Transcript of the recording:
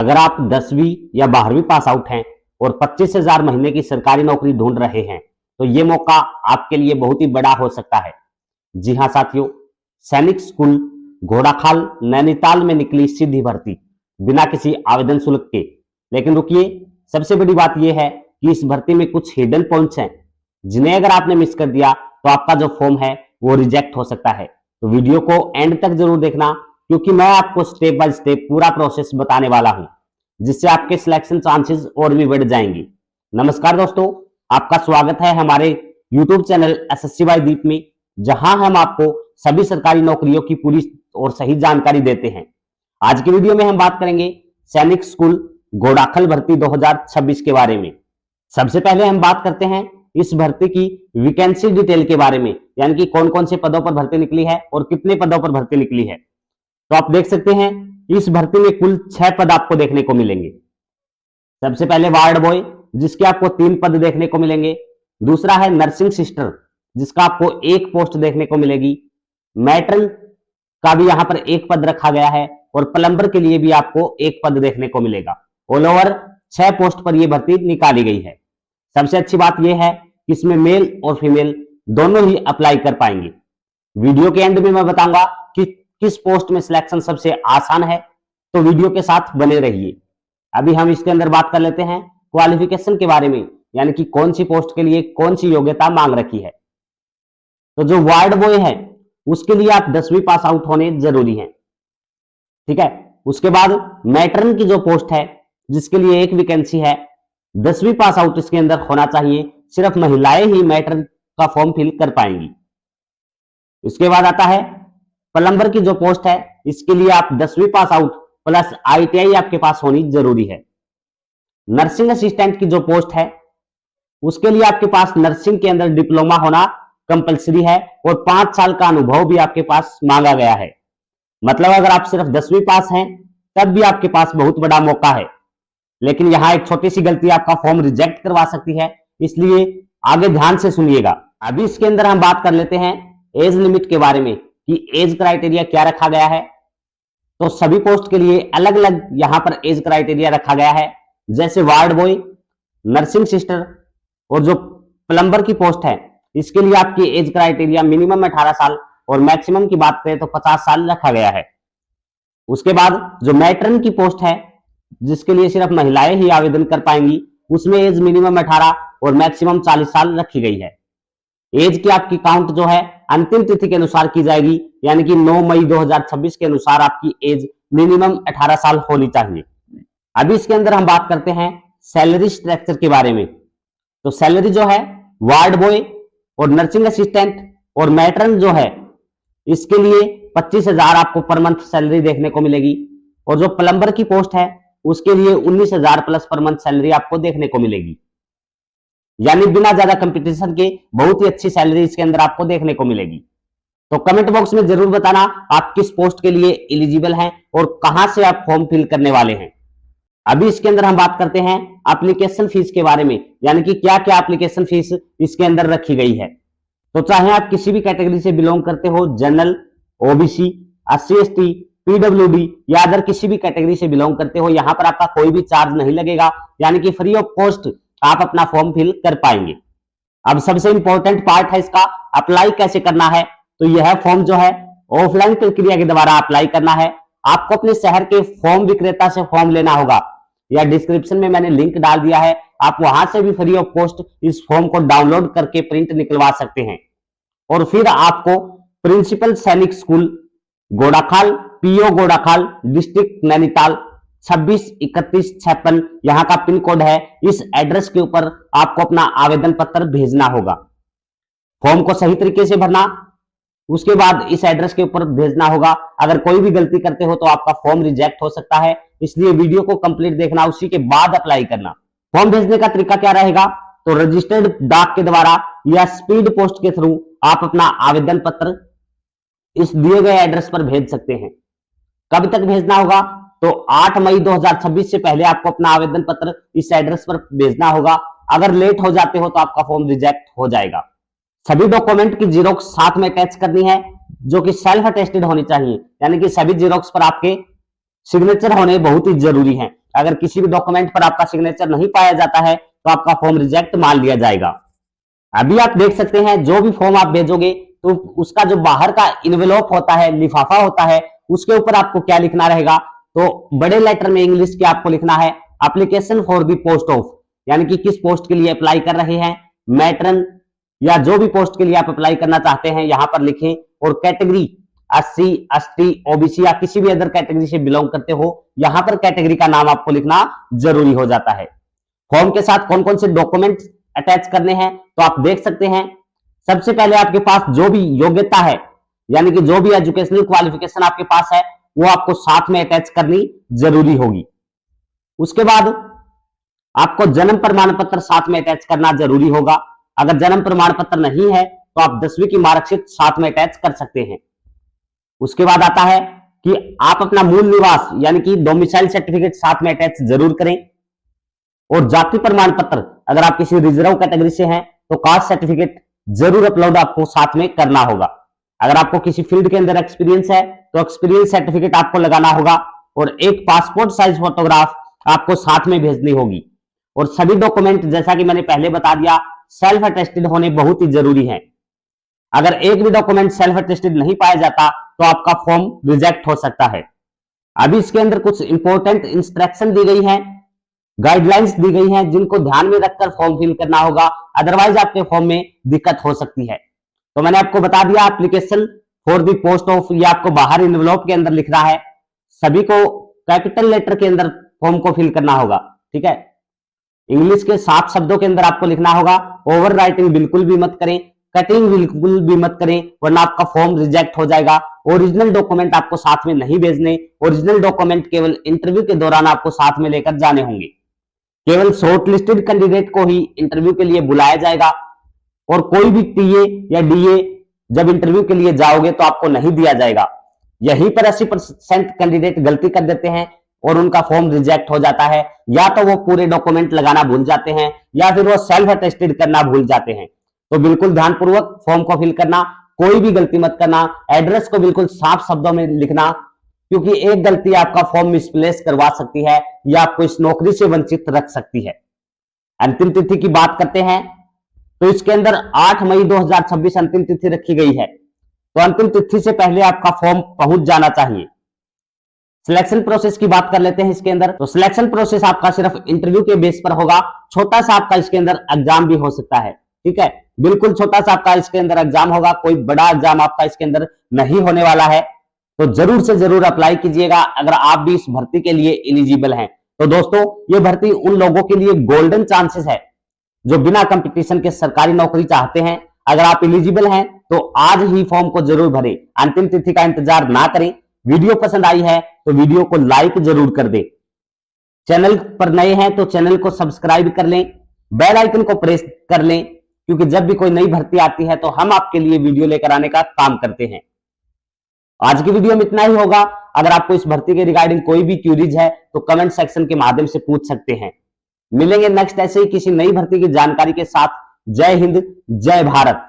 अगर आप 10वीं या 12वीं पास आउट हैं और 25,000 महीने की सरकारी नौकरी ढूंढ रहे हैं तो ये मौका आपके लिए बहुत ही बड़ा हो सकता है। जी हां साथियों, सैनिक स्कूल घोड़ाखाल नैनीताल में निकली सीधी भर्ती बिना किसी आवेदन शुल्क के। लेकिन रुकिए, सबसे बड़ी बात यह है कि इस भर्ती में कुछ हिडन पॉइंट्स हैं जिन्हें अगर आपने मिस कर दिया तो आपका जो फॉर्म है वो रिजेक्ट हो सकता है। तो वीडियो को एंड तक जरूर देखना, क्योंकि मैं आपको स्टेप बाय स्टेप पूरा प्रोसेस बताने वाला हूं, जिससे आपके सिलेक्शन चांसेस और भी बढ़ जाएंगे। नमस्कार दोस्तों, आपका स्वागत है हमारे यूट्यूब चैनल एसएससी बाय दीप में, जहां हम आपको सभी सरकारी नौकरियों की पूरी और सही जानकारी देते हैं। आज की वीडियो में हम बात करेंगे सैनिक स्कूल घोड़ाखाल भर्ती 2026 के बारे में। सबसे पहले हम बात करते हैं इस भर्ती की वैकेंसी डिटेल के बारे में, यानी कि कौन कौन से पदों पर भर्ती निकली है और कितने पदों पर भर्ती निकली है। तो आप देख सकते हैं इस भर्ती में कुल 6 पद आपको देखने को मिलेंगे। सबसे पहले वार्ड बॉय, जिसके आपको 3 पद देखने को मिलेंगे। दूसरा है नर्सिंग सिस्टर, जिसका आपको 1 पोस्ट देखने को मिलेगी। मैट्रन का भी यहां पर 1 पद रखा गया है और प्लम्बर के लिए भी आपको 1 पद देखने को मिलेगा। ऑल ओवर 6 पोस्ट पर यह भर्ती निकाली गई है। सबसे अच्छी बात यह है कि इसमें मेल और फीमेल दोनों ही अप्लाई कर पाएंगे। वीडियो के एंड में मैं बताऊंगा कि किस पोस्ट में सिलेक्शन सबसे आसान है, तो वीडियो के साथ बने रहिए। अभी हम इसके अंदर बात कर लेते हैं क्वालिफिकेशन के बारे में, यानी कि कौन सी पोस्ट के लिए कौन सी योग्यता मांग रखी है। तो जो वार्ड बॉय है उसके लिए आप 10वीं पास आउट होने जरूरी है, ठीक है। उसके बाद मैट्रन की जो पोस्ट है जिसके लिए 1 वैकेंसी है, 10वीं पास आउट इसके अंदर होना चाहिए। सिर्फ महिलाएं ही मैट्रन का फॉर्म फिल कर पाएंगी। इसके बाद आता है प्लम्बर की जो पोस्ट है, इसके लिए आप 10वीं पास आउट प्लस आईटीआई आपके पास होनी जरूरी है। नर्सिंग असिस्टेंट की जो पोस्ट है उसके लिए आपके पास नर्सिंग के अंदर डिप्लोमा होना कंपलसरी है और 5 साल का अनुभव भी आपके पास मांगा गया है। मतलब अगर आप सिर्फ 10वीं पास हैं तब भी आपके पास बहुत बड़ा मौका है। लेकिन यहां एक छोटी सी गलती आपका फॉर्म रिजेक्ट करवा सकती है, इसलिए आगे ध्यान से सुनिएगा। अभी इसके अंदर हम बात कर लेते हैं एज लिमिट के बारे में कि एज क्राइटेरिया क्या रखा गया है। तो सभी पोस्ट के लिए अलग अलग यहां पर एज क्राइटेरिया रखा गया है। जैसे वार्ड बॉय, नर्सिंग सिस्टर और जो प्लम्बर की पोस्ट है, इसके लिए आपकी एज क्राइटेरिया मिनिमम 18 साल और मैक्सिमम की बात करें तो 50 साल रखा गया है। उसके बाद जो मैट्रन की पोस्ट है जिसके लिए सिर्फ महिलाएं ही आवेदन कर पाएंगी, उसमें एज मिनिमम 18 और मैक्सिमम 40 साल रखी गई है। एज की आपकी काउंट जो है अंतिम तिथि के अनुसार की जाएगी, यानी कि 9 मई 2026 के अनुसार आपकी एज मिनिमम 18 साल होनी चाहिए। अभी इसके अंदर हम बात करते हैं सैलरी स्ट्रक्चर के बारे में। तो सैलरी जो है वार्ड बॉय और नर्सिंग असिस्टेंट और मैट्रन जो है इसके लिए 25,000 आपको पर मंथ सैलरी देखने को मिलेगी और जो प्लम्बर की पोस्ट है उसके लिए 19,000 प्लस पर मंथ सैलरी आपको देखने को मिलेगी। यानी बिना ज्यादा कंपटीशन के बहुत ही अच्छी सैलरी इसके अंदर आपको देखने को मिलेगी। तो कमेंट बॉक्स में जरूर बताना आप किस पोस्ट के लिए एलिजिबल हैं और कहां से आप फॉर्म फिल करने वाले हैं। अभी इसके अंदर हम बात करते हैं एप्लीकेशन फीस के बारे में, यानी कि क्या क्या एप्लीकेशन फीस इसके अंदर रखी गई है। तो चाहे आप किसी भी कैटेगरी से बिलोंग करते हो, general, OBC, SC ST, PWD या अदर किसी भी कैटेगरी से बिलोंग करते हो, यहां पर आपका कोई भी चार्ज नहीं लगेगा, यानी कि फ्री ऑफ कॉस्ट आप अपना फॉर्म फिल कर पाएंगे। अब सबसे इंपॉर्टेंट पार्ट है इसका, अप्लाई कैसे करना है। तो यह फॉर्म जो है ऑफलाइन प्रक्रिया के द्वारा अप्लाई करना है। आपको अपने शहर के फॉर्म विक्रेता से फॉर्म लेना होगा, या डिस्क्रिप्शन में मैंने लिंक डाल दिया है, आप वहां से भी फ्री ऑफ कॉस्ट इस फॉर्म को डाउनलोड करके प्रिंट निकलवा सकते हैं। और फिर आपको प्रिंसिपल सैनिक school Ghorakhal, PO Ghorakhal, district Nainital 263156 यहां का पिन कोड है, इस एड्रेस के ऊपर आपको अपना आवेदन पत्र भेजना होगा। फॉर्म को सही तरीके से भरना, उसके बाद इस एड्रेस के ऊपर भेजना होगा। अगर कोई भी गलती करते हो तो आपका फॉर्म रिजेक्ट हो सकता है, इसलिए वीडियो को कंप्लीट देखना, उसी के बाद अप्लाई करना। फॉर्म भेजने का तरीका क्या रहेगा, तो रजिस्टर्ड डाक के द्वारा या स्पीड पोस्ट के थ्रू आप अपना आवेदन पत्र इस दिए गए एड्रेस पर भेज सकते हैं। कब तक भेजना होगा, तो 8 मई 2026 से पहले आपको अपना आवेदन पत्र इस एड्रेस पर भेजना होगा। अगर लेट हो जाते हो तो आपका फॉर्म रिजेक्ट हो जाएगा। सभी डॉक्यूमेंट की जीरोक्स साथ में अटैच करनी है, जो कि सेल्फ अटेस्टेड होनी चाहिए, यानी कि सभी जीरोक्स पर आपके सिग्नेचर होने बहुत ही जरूरी है। अगर किसी भी डॉक्यूमेंट पर आपका सिग्नेचर नहीं पाया जाता है तो आपका फॉर्म रिजेक्ट मान लिया जाएगा। अभी आप देख सकते हैं जो भी फॉर्म आप भेजोगे तो उसका जो बाहर का इन्वेलॉप होता है, लिफाफा होता है, उसके ऊपर आपको क्या लिखना रहेगा, तो बड़े लेटर में इंग्लिश के आपको लिखना है application for the post of, यानी कि किस पोस्ट के लिए अप्लाई कर रहे हैं, मैट्रन या जो भी पोस्ट के लिए आप अप्लाई करना चाहते हैं यहां पर लिखें, और कैटेगरी SC ST OBC या किसी भी अदर कैटेगरी से बिलोंग करते हो, यहां पर कैटेगरी का नाम आपको लिखना जरूरी हो जाता है। फॉर्म के साथ कौन कौन से डॉक्यूमेंट अटैच करने हैं तो आप देख सकते हैं। सबसे पहले आपके पास जो भी योग्यता है, यानी कि जो भी एजुकेशनल क्वालिफिकेशन आपके पास है वो आपको साथ में अटैच करनी जरूरी होगी। उसके बाद आपको जन्म प्रमाण पत्र साथ में अटैच करना जरूरी होगा। अगर जन्म प्रमाण पत्र नहीं है तो आप 10वीं की मार्कशीट साथ में अटैच कर सकते हैं। उसके बाद आता है कि आप अपना मूल निवास यानी कि डोमिसाइल सर्टिफिकेट साथ में अटैच जरूर करें, और जाति प्रमाण पत्र अगर आप किसी रिजर्व कैटेगरी से हैं तो कास्ट सर्टिफिकेट जरूर अपलोड आपको साथ में करना होगा। अगर आपको किसी फील्ड के अंदर एक्सपीरियंस है तो एक्सपीरियंस सर्टिफिकेट आपको लगाना होगा, और एक पासपोर्ट साइज फोटोग्राफ आपको साथ में भेजनी होगी। और सभी डॉक्यूमेंट जैसा कि मैंने पहले बता दिया सेल्फ अटेस्टेड होने बहुत ही जरूरी है। अगर एक भी डॉक्यूमेंट सेल्फ अटेस्टेड नहीं पाया जाता तो आपका फॉर्म रिजेक्ट हो सकता है। अभी इसके अंदर कुछ इंपॉर्टेंट इंस्ट्रक्शन दी गई हैं, गाइडलाइंस दी गई हैं जिनको ध्यान में रखकर फॉर्म फिल करना होगा, अदरवाइज आपके फॉर्म में दिक्कत हो सकती है। तो मैंने आपको बता दिया application for the post of, ये आपको बाहर एनवेलप के अंदर लिखना है, सभी को कैपिटल लेटर के अंदर फॉर्म को फिल करना होगा, ठीक है। इंग्लिश के 7 शब्दों के अंदर आपको लिखना होगा। ओवर राइटिंग बिल्कुल भी मत करें, कटिंग बिल्कुल भी मत करें, वरना आपका फॉर्म रिजेक्ट हो जाएगा। ओरिजिनल डॉक्यूमेंट आपको साथ में नहीं भेजने, ओरिजिनल डॉक्यूमेंट केवल इंटरव्यू के दौरान आपको साथ में लेकर जाने होंगे। केवल शॉर्टलिस्टेड कैंडिडेट को ही इंटरव्यू के लिए बुलाया जाएगा, और कोई भी टीए या डीए जब इंटरव्यू के लिए जाओगे तो आपको नहीं दिया जाएगा। यहीं पर 80% कैंडिडेट गलती कर देते हैं और उनका फॉर्म रिजेक्ट हो जाता है, या तो वो पूरे डॉक्यूमेंट लगाना भूल जाते हैं या फिर वो सेल्फ अटेस्टेड करना भूल जाते हैं। तो बिल्कुल ध्यानपूर्वक फॉर्म को फिल करना, कोई भी गलती मत करना, एड्रेस को बिल्कुल साफ शब्दों में लिखना, क्योंकि एक गलती आपका फॉर्म मिसप्लेस करवा सकती है या आपको इस नौकरी से वंचित रख सकती है। अंतिम तिथि की बात करते हैं तो इसके अंदर 8 मई 2026 अंतिम तिथि रखी गई है, तो अंतिम तिथि से पहले आपका फॉर्म पहुंच जाना चाहिए। सिलेक्शन प्रोसेस की बात कर लेते हैं इसके अंदर। तो सिलेक्शन प्रोसेस आपका सिर्फ इंटरव्यू के बेस पर होगा, छोटा सा आपका इसके अंदर एग्जाम भी हो सकता है, ठीक है। बिल्कुल छोटा सा आपका इसके अंदर एग्जाम होगा, कोई बड़ा एग्जाम आपका इसके अंदर नहीं होने वाला है। तो जरूर से जरूर अप्लाई कीजिएगा अगर आप भी इस भर्ती के लिए एलिजिबल हैं। तो दोस्तों ये भर्ती उन लोगों के लिए गोल्डन चांसेस है जो बिना कंपटीशन के सरकारी नौकरी चाहते हैं। अगर आप एलिजिबल हैं तो आज ही फॉर्म को जरूर भरें, अंतिम तिथि का इंतजार ना करें। वीडियो पसंद आई है तो वीडियो को लाइक जरूर कर दें। चैनल पर नए हैं तो चैनल को सब्सक्राइब कर लें, बेल आइकन को प्रेस कर लें, क्योंकि जब भी कोई नई भर्ती आती है तो हम आपके लिए वीडियो लेकर आने का काम करते हैं। आज की वीडियो में इतना ही होगा। अगर आपको इस भर्ती के रिगार्डिंग कोई भी क्यूरीज है तो कमेंट सेक्शन के माध्यम से पूछ सकते हैं। मिलेंगे नेक्स्ट ऐसे ही किसी नई भर्ती की जानकारी के साथ। जय हिंद, जय भारत।